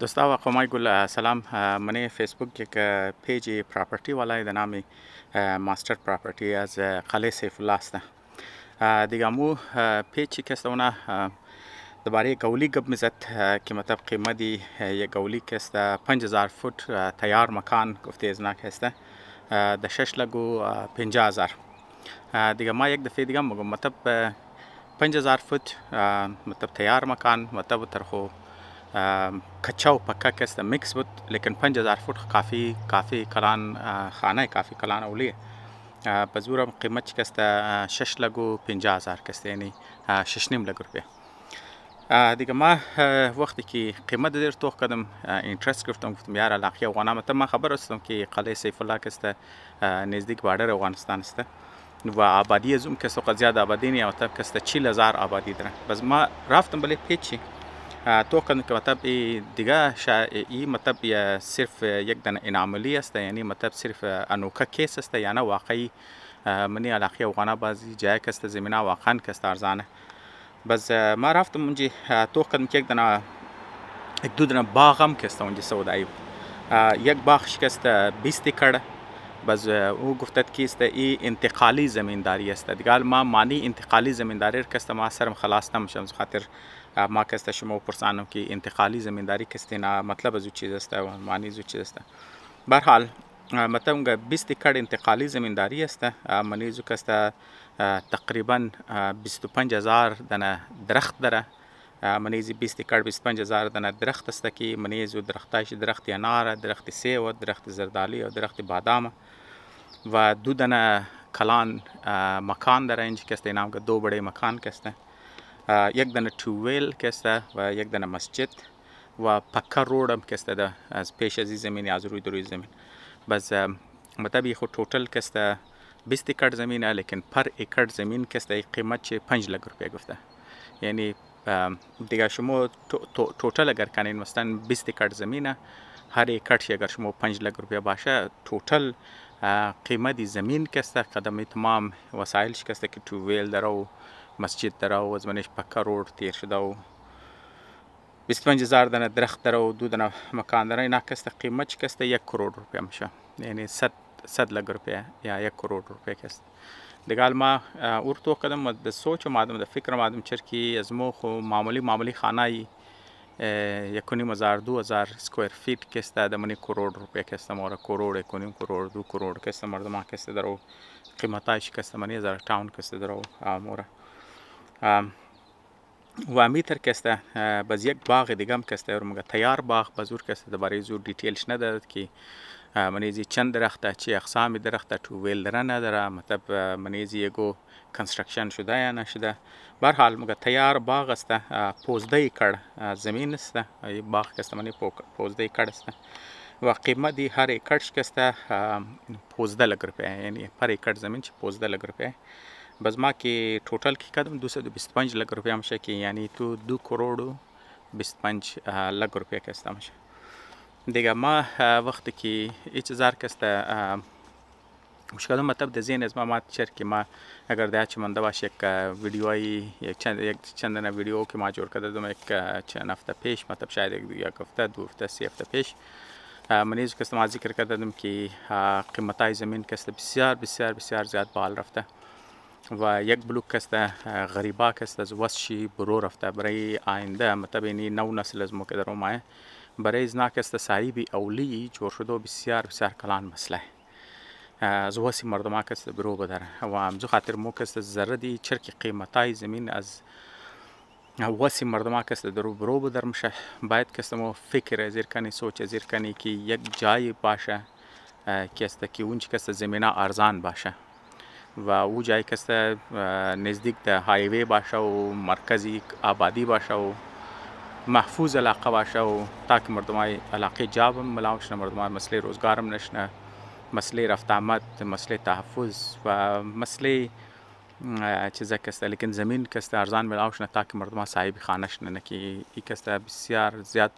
दोस्तों आपको माइगुल सलाम मैंने फेसबुक एक पेज प्रॉपर्टी वाला है नामी मास्टर प्रॉपर्टी از قلعه سیف الله است دیگه مو پیچی که استونا درباره گولی گپ میزد که مطلب قیمت یک گولی که است 5000 فوت تیار مکان گفته از ناک است ده 6 لگو 50000 دیگه ما یک دفعه دیگه میگم مطلب 5000 فوت مطلب تیار مکان مطلب ترخو کچا و پکا که است میکس بود لیکن 5000 فوت کافی کلان خانه کافی کلان اولیه بزورم قیمت که است 6 لگو 50000 که است یعنی 6.5 لگ روپیه دیگه ما وقتی که قیمت دیر توخ کردم اینترست گرفتم گفتم یار علاقه افغانم مطلب من خبر هستم که قلعه سیف الله که است نزدیک باردر افغانستان است و آبادی از اون که است زیاد آبادی نیست مطلب که است 40000 آبادی داره بس ما رفتم بله پیچی تو کردم که مطلب دیگه ای مطلب صرف یک دن انعاملی است یعنی مطلب صرف انوکه کیس است یعنی واقعی منی علاقه افغانا بعضی جای که است زمینه واقعا که است ارزانه بس ما رفتم اونجا تو کردم که یک دو دن باغم که است اونجا سودایی یک باغ شکست 20 ایکر بس او گفتد که است ای انتقالی زمینداری است دیگه ما معنی انتقالی زمینداری که است ما سرم خلاص نمیشم خاطر ما که است شما پرسانم که انتقالی زمینداری که است نه مطلب از چیز است و معنی از چیز است به هر حال مطلب 20 ایکر انتقالی زمینداری است معنی که است تقریبا 25000 دانه درخت داره منیزی 20 ایکر 25000 دانه درخت است که منیزو درختایش درخت انار درخت سیب درخت زردالی و درخت بادام و دو دانه کلان مکان داره اینجا که است نام که دو بڑے مکان که است یک دانه توویل که است و یک دانه مسجد و پکا روड هم که است از پیش از زمین از روی زمین بس مطلب خود توتال که است 20 ایکر زمین ہے لیکن پر ایکر زمین که است قیمت 5 لگ روپیه گفته یعنی دیگه شما توتال اگر کنین مثلا 20 ایکر زمینه هر ایکرش اگر شما 5 لگ روپیه باشه توتال قیمت زمین که است قدم تمام وسایلش که است که توویل داره و مسجد داره و از منش پکا روड تیر شده و 25000 دانه درخت داره و دو دانه مکان داره اینا که است قیمت که است 1 کروڑ روپیه میشه یعنی 100 لگ روپیه یا 1 کروڑ روپیه که است دیگه ما ورتو کدم د سوچ و مادم د فکر مادم چرکی از مو خو معمولی خانه 1,500 سکویر فیت که است د منی کروڑ روپیه که است مورا کروڑ 1.5 کروڑ 2 کروڑ که است مردم که است درو قیمتایش که است منی 1000 تاون که است درو مورا و امیتر که است باز یک باغ دیگه هم که است مگه تیار باغ بزرگ که است درباره زور دیتیلش ندارد که منیزی چند درخت چه اقسام درخت توویل داره نداره مطلب منیزی یگو کنسترکشن شده یا نشده به هر حال مگه تیار باغ است 15 ایکر زمین است باغ که است منی 15 ایکر است و قیمت هر ایکرش که است 15 لگ روپیه یعنی پر ایکر زمین 15 لگ روپیه بس ما که توتال کی کردم 225 لگ روپیه میشه که یعنی تو 2 کروڑ 25 لگ روپیه که است میشه دیگه ما وقتی که هیچ زار که است مشکل مطلب د ذهن از ما چر که ما اگر داچ منده باشه یک ویدیویی یک چند ویدیو که ما جور کرده دوم یک چند هفته پیش مطلب شاید یک هفته دو هفته سه هفته پیش منیز که است ما ذکر کرده دوم که قیمتای زمین که است بسیار زیاد بال رفته و یک بلوک که است غریبا که است از وسشی برو رفته برای آینده مطلب اینی نو نسل از مو که در اومه برای ازناک است صاحبی اولی جور شده و بسیار کلان مسئله از وسی مردم که است برو بدره و همزو خاطر مو که است زردی چرک قیمتای زمین از وسی مردم که است درو برو بدر میشه باید که است مو فکر ازیر کنی سوچ ازیر کنی که یک جای باشه که است که اونچه که است زمینه ارزان باشه و او جای که است نزدیک ده هایوی باشه و مرکزی آبادی باشه و محفوظ علاقه باشه و تاکه مردمای علاقه جاب ملاوش نه مردمای مسئله روزگارم نشنه مسئله رفت آمد مسئله تحفظ و مسئله چیزا که است لیکن زمین که است ارزان ملاوش نه تاکه مردمای صاحب خانش نه که ای که است بسیار زیاد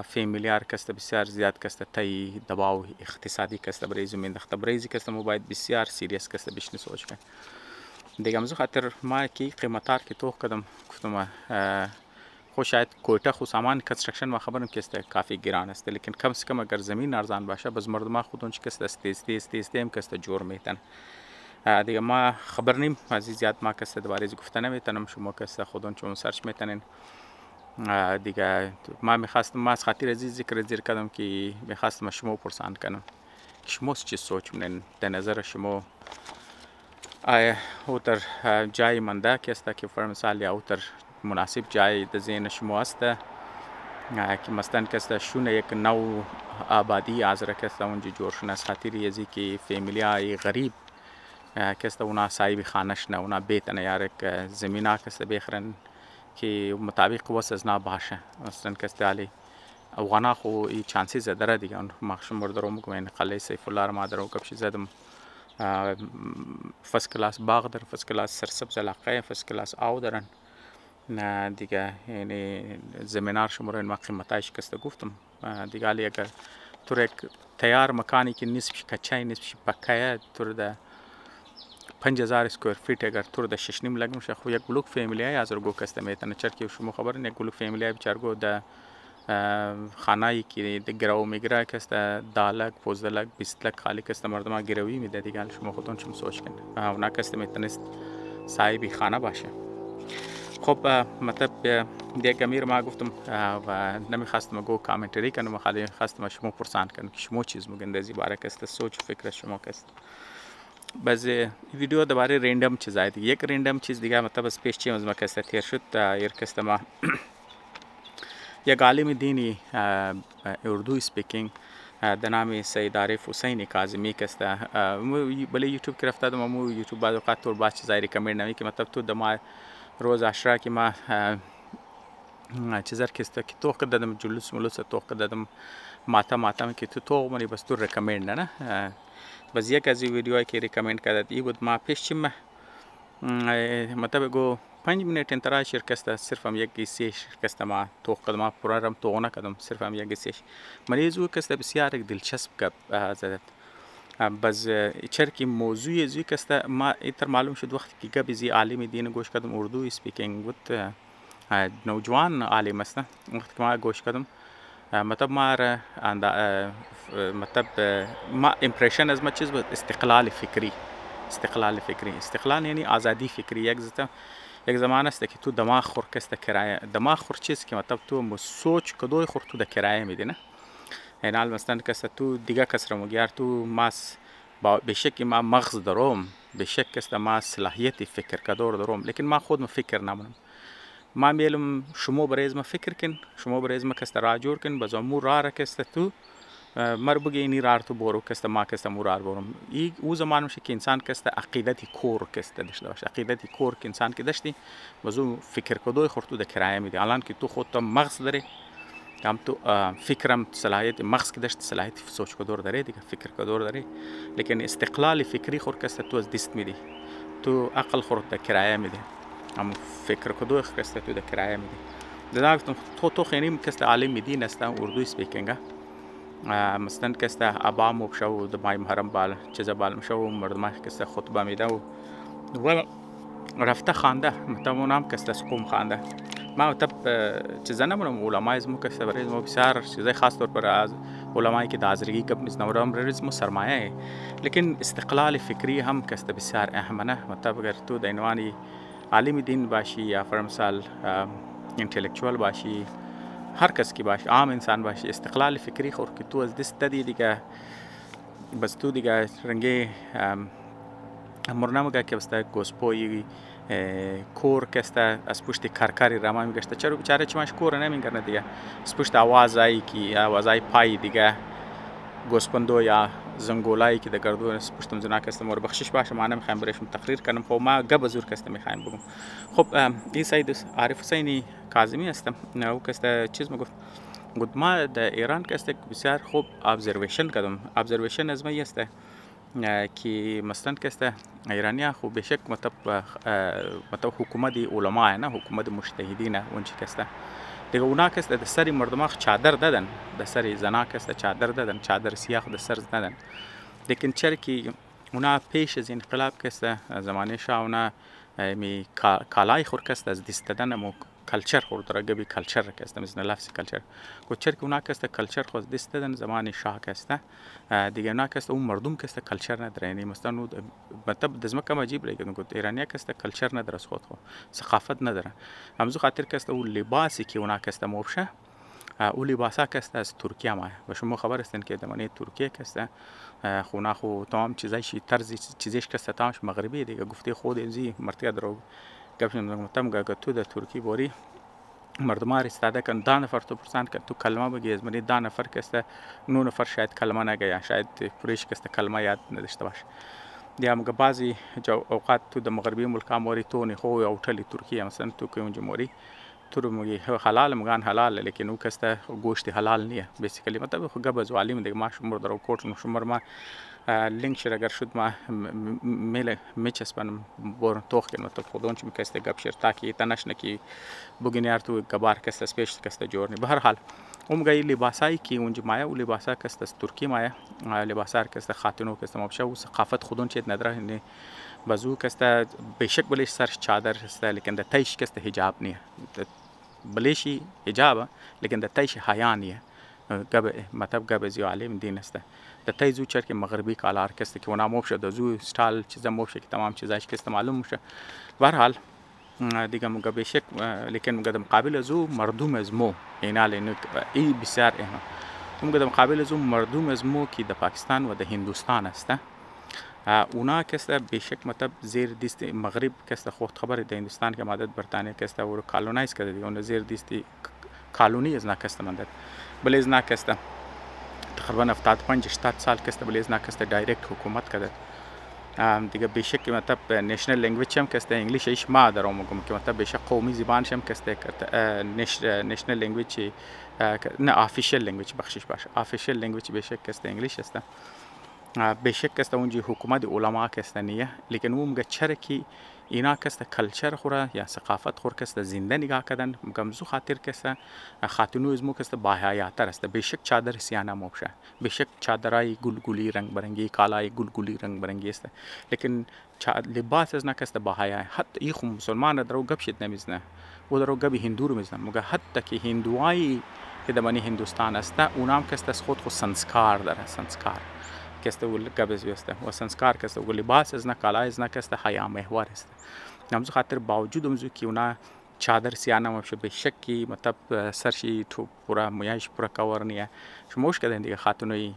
فیمیلیار که است بسیار زیاد که است تای دباو اقتصادی که است برای زمین دخته برای که است باید بسیار سیریس که است بشنی سوچ کنه دیگه مزو خاطر ما کی قیمتار که تو کدم گفتم خب شاید کویته خو سامان کنسترکشن ما خبرم که است کافی گران است، لیکن کم از کم اگر زمین ارزان باشه باز مردم خودون چی که است تیز هم که است جور میتن. دیگه ما خبر نیم از زیاد ما که است درباره از گفتن نمیتونم، شما که است خودون چون سرچ میتونین. دیگه ما میخواستم ما از خاطر عزیز ذکر کردم که میخواستم شما پرسان کنم که شما چی سوچ می‌کنین در نظر شما آیا اوتر جای منده که است که فرض مثال یا اوتر مناسب جای در ذهن شما است که مثلا که است شونه یک نوع آبادی آزره که است اونجا جور شونه از خاطر یزی که فامیلیای غریب که است اونا صاحب خانش نه اونا بیتن یار که زمینه که است بخرن که مطابق واسه نه باشه مثلا که است علی افغانا خو این چانسی زدره دیگه اون مخشم مردرم میگم قلعه سیف الله ما درو کبش زدم فرست کلاس باغ در فرست کلاس سرسبز علاقه فرست کلاس آو دارن نه دیگه یعنی زمینار شماره ما قیمتایش کسته گفتم دیگه علی اگر تو یک تیار مکانی که نصفش کچای نصفش پکایه تو ده 5000 اسکوئر فیت اگر تو ده 6.5 لگ میشه خو یک بلوک فامیلی از رو گو کسته میتونه چرکی شما خبرین یک بلوک فامیلی بچرگو ده خانه‌ای که د گرو میگره که است 10 لک 15 لک 20 لک خالی که است مردم گروی میده دیگه شما خودتون چم سوچ کنید اونا که است میتونست صاحب خانه باشه. خب مطلب دیگه میر ما گفتم و نمیخواستم گو کامنتری کنم خالی خواستم شما پرسان کنم که شما چیز میگن در این باره که است سوچ و فکر شما که است. باز ویدیو درباره رندم چیزای دیگه یک رندم چیز دیگه مطلب از پیش چی از ما که است تیر شد ایر که است ما یک عالم دینی اردو سپیکینگ در نام سید عارف حسینی کاظمی که است بله یوتیوب که رفته دم مو یوتیوب بعد وقت طور باز چیزای ریکامند نمی که مطلب تو دم روز عشره که ما چیزر که است که تو که دادم جلوس ملوس تو که دادم ماتا که تو منی بس تو ریکامند نه بس یک از ویدیوهایی که ریکامند کرد ای بود ما پیش چیم مطلب گو 5 منٹ انترا شرکست صرف هم یک گیسی شرکست ما تو قدم پرارم تو نکردم صرف هم یک گیسیش مریضو کست بسیار دلچسب گپ زدت باز چرکی موضوع زی کست ما ایتر معلوم شد وقتی که گپ زی عالم دین گوش کردم اردو سپیکینگ بود نوجوان عالم است وقتی که ما گوش کردم مطلب ما مطلب ما امپریشن از ما چیز بود استقلال فکری استقلال یعنی آزادی فکری یک زمان است که تو دماغ خور کست کرایه دماغ خور چیز که مطلب تو سوچ کدوی خور تو د کرایه میدی نه این حال مثلا کست تو دیگه کس رو مگیار تو ماس به شک ما مغز دارم به شک کست ما صلاحیت فکر کدور دارم لیکن ما خود فکر نمونم ما میلم شما برای ما فکر کن شما برای ما کست را جور کن باز امور را کست تو مر بگی اینی رار تو برو کست ما کست مرار برم ای او زمان میشه که انسان کست عقیدتی کور کست داشته باشه عقیدتی کور که انسان که داشتی بازو فکر کدوی خورتو د کرایه میده الان که تو خودت مغز داری هم تو فکرم صلاحیت مغز که داشت صلاحیت سوچ کدور داری دیگه فکر کدور داری لیکن استقلال فکری خور کست تو از دست میدی تو عقل خورت د کرایه میده هم فکر کدوی کست تو د کرایه میده لذا تو خیلی کست عالم دین است اردو سپیکینگ مثلا کست ابا مبشو د مای محرم بال چیز بال مشو مردم کست خطبه میده و رفته خانده متمون هم کست قوم خانده ما مطلب چیز نمونم علمای از مو کست برای ما بسیار چیزای خاص طور پر از علمایی که دازرگی کب نیست نورم رزم سرمایه لیکن استقلال فکری هم کست بسیار اهمه مطلب اگر تو د عنوان عالم دین باشی یا فرمسال انتلیکچوال باشی هر کس کی باشه عام انسان باشه استقلال فکری خور که تو از دست دادی دیگه بس تو دیگه رنگی مرنمگه که بسته گوسپوی کور کسته از پشت کارکاری راما میگشته چرا بیچاره چماش کور نمیگرنه دیگه از پشت آوازایی که آوازای پای دیگه گوسپندو یا زنگولایی که در گردو از پشتم زنا کستم اور بخشش باشه ما نمیخوایم برایشون تقریر کنم خب ما گب زور کستم میخوایم بگم خب این سید عارف حسینی کاظمی هستم او کسته چیز میگفت گفت ما در ایران کسته بسیار خوب ابزرویشن کردم ابزرویشن از ما هسته که مثلا کسته ایرانی خوب بشک مطلب حکومت علماء نه حکومت مجتهدین اون چی کسته دیگه اونا کس د سری مردم چادر دادن د سری زنا کس چادر دادن چادر سیاه د سر دادن لیکن چرا که اونا پیش از انقلاب کس زمانه شاه اونا می کالای خور کس از دست دادن مو culture خود را گبی culture کست مثل لفظ culture کوچر که اونا کست culture خود دستن زمان شاه کسته دیگه اونا کست اون مردم کست culture نداره یعنی مثلا مطلب دزمه کم عجیب لگه گفت ایرانی کست culture نداره از خود خو ثقافت نداره همزو خاطر کست اون لباسی که اونا کست موبشه او لباسا کست از ترکیه ما و شما خبر هستین که دمانی ترکیه کست خونا خو تمام چیزایش طرز چیزیش کست تامش مغربی دیگه گفته خود امزی مرتیا درو گفتم متم گه تو در ترکی بوری مردم ها استاده کن 10 نفر تو پرسان کن تو کلمه بگی از منی 10 نفر کسته 9 نفر شاید کلمه نگه یا شاید پریش کسته کلمه یاد نداشته باشه یا مگه بعضی اوقات تو در مغربی ملکا موری تو نه خو او ټلی ترکیه مثلا تو که اونجا موری تو رو میگی حلال مگان حلال لیکن او کسته گوشت حلال نیه بیسیکلی مطلب خو گبز عالم دیگه ما شمر درو کوٹ نو شمر ما لینک شر اگر شد ما میل میچسبن بور توخ کنم تو خودون چی میکسته گپ شر تاکي تنش نکی بوگینیار تو گبار کسته سپیش کسته جورنی به هر حال گئی لباسایی که اونجا مایا و لباسا کسته از ترکی مایا لباسار کسته خاتونو کسته مبشه و ثقافت خودون چیت نداره نه بازو کسته بشک بلش سرش چادر است لیکن د تایش کسته حجاب نیه بلشی حجاب لیکن د تایش حیا نیه گب مطلب گب زیو عالم دین است د تای زو چر که مغربی کالار کسته که اونا موبشه د زو استال چیزا موبشه که تمام چیزاش کسته معلوم میشه به هر حال دیگه مگه بشک لیکن مگه د مقابل زو مردم از مو اینال ای بسیار مگه د مقابل زو مردم از مو که د پاکستان و د هندوستان است اونا کسته بشک مطلب زیر دیست مغرب کسته خود خبر د هندوستان که مدد برتانیا کسته و کالونایز کرده دیگه اون زیر دیستی کالونی از نکسته مدد بله از نکسته تقریبا 75 80 سال کسته بله از نکسته دایرکت حکومت کرده دیگه بشک مطلب نشنل لنگویج هم کسته انگلیش ایش ما دارم میگم که مطلب بشک قومی زبانش هم کسته کرده نشنل لنگویج نه آفیشیل لنگویج بخشش باشه آفیشیل لنگویج بشک کسته انگلیش است بشک کسته اونجی حکومت علما کسته نیه لیکن اون مگه چرا کی اینا کسته کلچر خوره یا ثقافت خور کسته زنده نگاه کردن مگم زو خاطر کسته خاتونو ازمو کسته باحیاتر است بشک چادر سیانه موبشه بشک چادرای گلگلی رنگ برنگی کالای گلگلی رنگ برنگی است لیکن لباس از نکسته باحیا حتی ای خو مسلمان درو گپ شد نمیزنه و درو گبی هندو رو میزنه مگه حتی که هندوای که دمانی هندوستان است اونام کسته از خود سنسکار داره سنسکار کسته و گبز وسته و سنسکار کسته و لباس از نه کالا از نه کسته حیا محور است نمزو خاطر باوجود امزو که اونا چادر سیانه مبشه به شکی مطلب سرشی تو پورا مویاش پورا کور نیه شموش کدن دیگه خاتونوی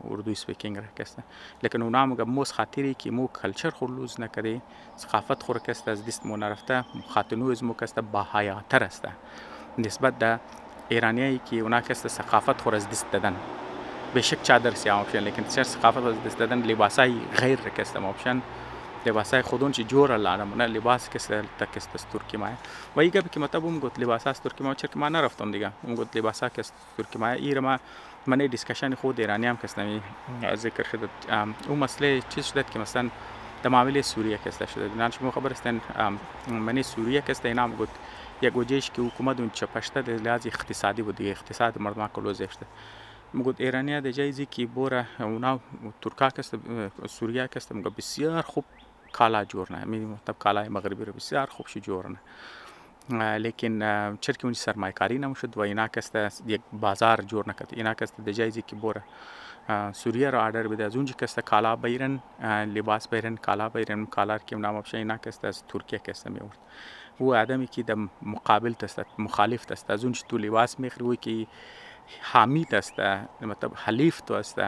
اردو سپیکینگ را کسته لیکن اونا مگه موس خاطری که مو کلچر خورلوز نکده ثقافت خور کسته از دست مو نرفته خاتونو از مو کسته با حیاتر است نسبت ده ایرانیایی که اونا کسته ثقافت خور از دست دادن بشک چادر سیاه مبشن لیکن چر ثقافت از دست دادن لباسای غیر کسته مبشن لباسای خودون چی جور الله نه لباس کسته تکست از ترکی ما و ایگه که مطلب اون گفت لباس از ترکی ما چر که ما نرفتم دیگه اون گفت لباسا کست ترکی ما ایرما من دیسکشن خود ایرانی هم کستمی ذکر شد اون مسئله چیز شد که مثلا در معامله سوریه کسته شده نه شما خبر هستین من سوریه کسته اینا هم گفت یک وجهش که حکومت اون چپشته در لحاظ اقتصادی بود دیگه اقتصاد مردم کلوز افته مگود ایرانیا در جایزی که بوره اونا ترکا کست سوریه کست مگه بسیار خوب کالا جور نه می مطلب کالای مغربی رو بسیار خوب شو جور نه لیکن چرکی اونجا سرمایه کاری نمیشد و اینا کست یک بازار جور نکرد اینا کست در جایزی که بوره سوریه را آردر بده از اونجا کست کالا بیرن لباس بیرن کالا بیرن کالار که نام بشه اینا کست از ترکیه کست میورد و آدمی که در مقابل تست مخالف تست از اونجا تو لباس میخری که حامید است مطلب حلیف تو است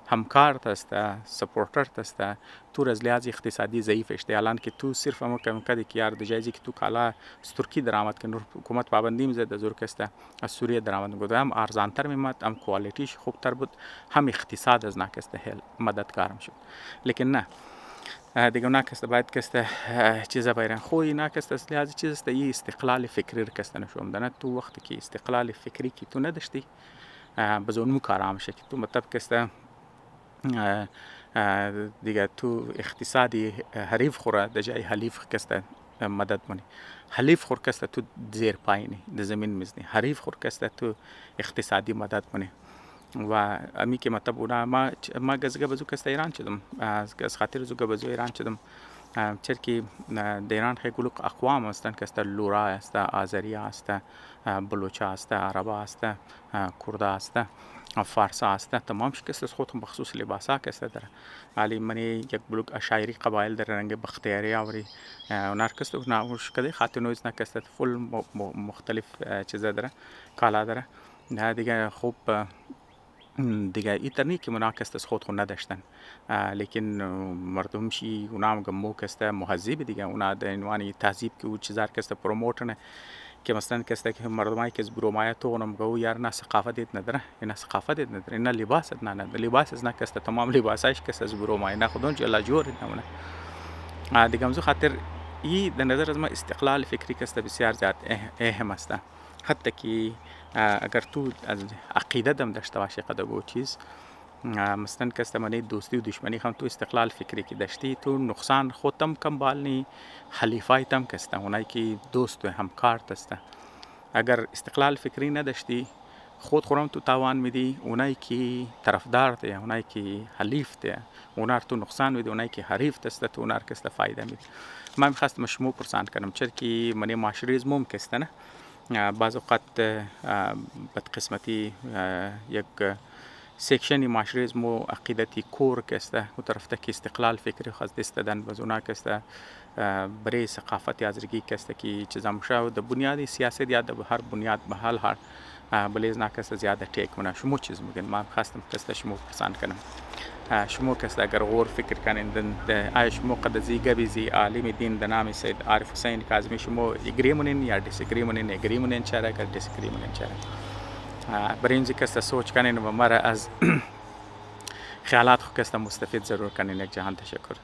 همکار است سپورتر است تو از لحاظ اقتصادی ضعیف است الان که تو صرف هم کم کدی که یار دجایزی که تو کالا از ترکی درآمد کنه حکومت پابندی میزد از کست از سوریه درآمد گذار هم ارزانتر میمد هم کوالیتیش خوبتر بود هم اقتصاد از نکست هل مددگار میشد لیکن نه دیگه اونا کسته باید کسته چیزا بیرن خوی اینا کسته از لحاظ چیز است ای استقلال فکری کسته نشوم دانه تو وقتی که استقلال فکری که تو نداشتی بزون مو کارام شه که تو مطلب کسته دیگه تو اقتصادی حریف خوره در جای حلیف کسته مدد منی حلیف خور کسته تو زیر پایینی در زمین میزنی حریف خور کسته تو اقتصادی مدد منی و امی که مطلب اونا ما گزگه بزو کسته ایران چدم از خاطر زو گبزو ایران چدم چرکی در ایران خیلی اقوام هستند که لورا است، آذری است، بلوچا است، عرب است، کرد است، فارس است. تمامش کس خودم بخصوص لباس ها کس داره. ولی من یک بلوک اشایری قبایل در رنگ بختیاری آوری اونار کس ناوش کده خاطر نویز نکست فل مختلف چیزا داره، کالا داره. دیگه خوب دیگه ایترنی که مناکست از خود نداشتن، لیکن مردمشی اونام گمو کسته مهذب دیگه اونا در عنوان تهذیب که او چیزار کسته پروموترنه که مثلا کسته که مردمایی که از برومایه تو اونم گو یار نه ثقافت نداره، اینا ثقافت نداره، اینا لباس نه لباس از نه کسته تمام لباسایش کسته از برومایه نه خودون جلا جور نمونه. دیگه مزو خاطر ای در نظر از ما استقلال فکری کسته بسیار زیاد اهم است. حتی که اگر تو از عقیده دم داشته باشی قدگو چیز مثلا کسته منی دوستی و دشمنی هم تو استقلال فکری که داشتی تو نقصان خودم کم بالنی حلیفای تم کسته اونایی که دوست و همکار تسته. اگر استقلال فکری نداشتی خود خورم تو تاوان میدی، اونایی که طرفدار ته، اونایی که حلیف ته اونار تو نقصان میدی، اونایی که حریف تسته تو اونار کسته فایده میدی. من میخواستم شما پرسان کنم چرکی منی معاشره از موم کسته نه بعض اوقات بدقسمتی یک سیکشنی معاشره از مو عقیدتی کور کسته و طرفته که استقلال فکری خواست دستدن و زونا کسته برای ثقافت آذرگی کسته که چیزام شو د بنیادی سیاست یا د هر بنیاد به حال هر بلیز ناکسته زیاده تیک منا شما چیز میگن. من خواستم کسته شما پرسان کنم شما کسته اگر غور فکر کنین آیا شما قد زیگه بیزی عالم دین د نام سید عارف حسین کاظمی شما اگری مونین یا دیسگری مونین؟ اگری مونین چرا اگر دیسگری مونین چرا؟ برای اینجا کسته سوچ کنین و مرا از خیالات خو کسته مستفید ضرور کنین. یک جهان تشکر.